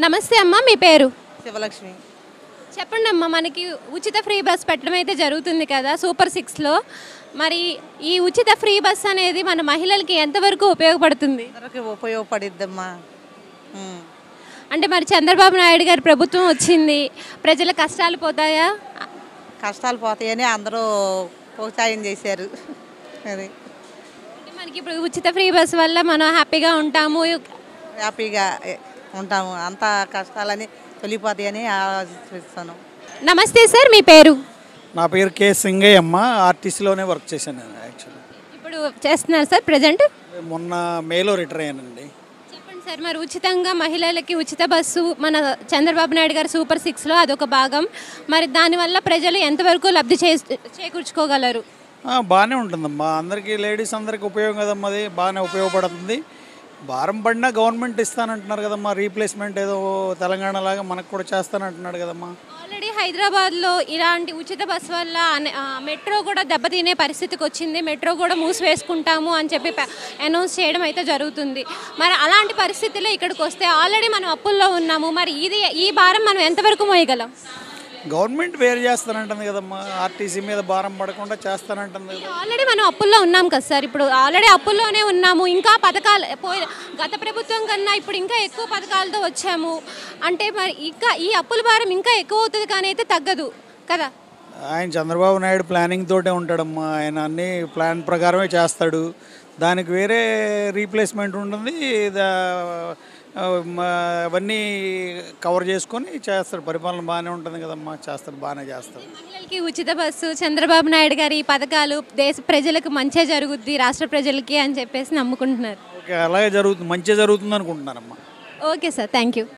నమస్తే అమ్మ, మీ పేరు? శివలక్ష్మి. చెప్పండి అమ్మ, మనకి ఉచిత ఫ్రీ బస్ పెట్టడం అయితే జరుగుతుంది కదా సూపర్ 6లో. మరి ఈ ఉచిత ఫ్రీ బస్ అనేది మన మహిళలకి ఎంతవరకు ఉపయోగపడుతుంది? అందరికి ఉపయోగపడిద్దమ్మా. అంటే మరి చంద్రబాబు నాయుడు గారి ప్రభుత్వం వచ్చింది, ప్రజల కష్టాలు పోతాయా? కష్టాలు పోతాయని అందరూ ప్రోత్సాహం చేశారు. అది అంటే మనకి ఇప్పుడు ఉచిత ఫ్రీ బస్ వల్ల మనం హ్యాపీగా ఉంటాము. హ్యాపీగా ఉంటాము. అంత కష్టాలని తొలిపోతాయని ఆలోచిస్తాను. నమస్తే సార్, మీ పేరు? నా పేరు కే సింగయ్య అమ్మ. ఆర్టీసీలోనే వర్క్ చేశాను నేను. యాక్చువల్లీ ఇప్పుడు చేస్తున్నారు సార్ ప్రజెంట్? మొన్న మేలో రిటైర్ అయ్యానండి. చెప్పండి సార్, మరి ఉచితంగా మహిళలకి ఉచిత బస్సు మన చంద్రబాబు నాయుడు గారు సూపర్ 6లో అదొక భాగం. మరి దానివల్ల ప్రజలు ఎంతవరకు లబ్ధి చేకూర్చుకోగలరు? బాగానే ఉంటుందమ్మా. అందరికీ లేడీస్ అందరికీ ఉపయోగం కదమ్మా. అది బాగానే ఉపయోగపడుతుంది. భారం పడినా గవర్నమెంట్ ఇస్తానంటున్నారు కదమ్మా. రీప్లేస్మెంట్ ఏదో తెలంగాణ లాగా మనకు కూడా చేస్తానంటున్నాడు కదమ్మా. ఆల్రెడీ హైదరాబాద్లో ఇలాంటి ఉచిత బస్సు వల్ల మెట్రో కూడా దెబ్బతినే పరిస్థితికి వచ్చింది. మెట్రో కూడా మూసివేసుకుంటాము అని చెప్పి అనౌన్స్ చేయడం అయితే జరుగుతుంది. మరి అలాంటి పరిస్థితుల్లో ఇక్కడికి వస్తే ఆల్రెడీ మనం అప్పుల్లో ఉన్నాము. మరి ఈ భారం మనం ఎంతవరకు మోయగలం? గవర్నమెంట్ వేరు చేస్తానంటుంది కదమ్మా. ఆర్టీసీ మీద భారం పడకుండా చేస్తానంటుంది కదా. ఆల్రెడీ మనం అప్పుల్లో ఉన్నాం కదా సార్. ఇప్పుడు ఆల్రెడీ అప్పుల్లోనే ఉన్నాము. ఇంకా పథకాలు గత ప్రభుత్వం కన్నా ఇప్పుడు ఇంకా ఎక్కువ పథకాలతో వచ్చాము. అంటే మరి ఇంకా ఈ అప్పుల భారం ఇంకా ఎక్కువ అవుతుంది, కానీ అయితే తగ్గదు కదా. ఆయన చంద్రబాబు నాయుడు ప్లానింగ్ తోటే ఉంటాడమ్మా. ఆయన అన్ని ప్లాన్ ప్రకారమే చేస్తాడు. దానికి వేరే రీప్లేస్మెంట్ ఉంటుంది. అవన్నీ కవర్ చేసుకొని చేస్తాడు. పరిపాలన బాగానే ఉంటుంది కదమ్మా. చేస్తాడు, బాగానే చేస్తాడు. మహిళలకి ఉచిత బస్సు, చంద్రబాబు నాయుడు గారి ఈ పథకాలు దేశ ప్రజలకు మంచిగా జరుగుద్ది, రాష్ట్ర ప్రజలకి అని చెప్పేసి నమ్ముకుంటున్నారు. ఓకే, అలాగే జరుగుతుంది, మంచిగా జరుగుతుంది అనుకుంటున్నానమ్మా. Okay sir, thank you.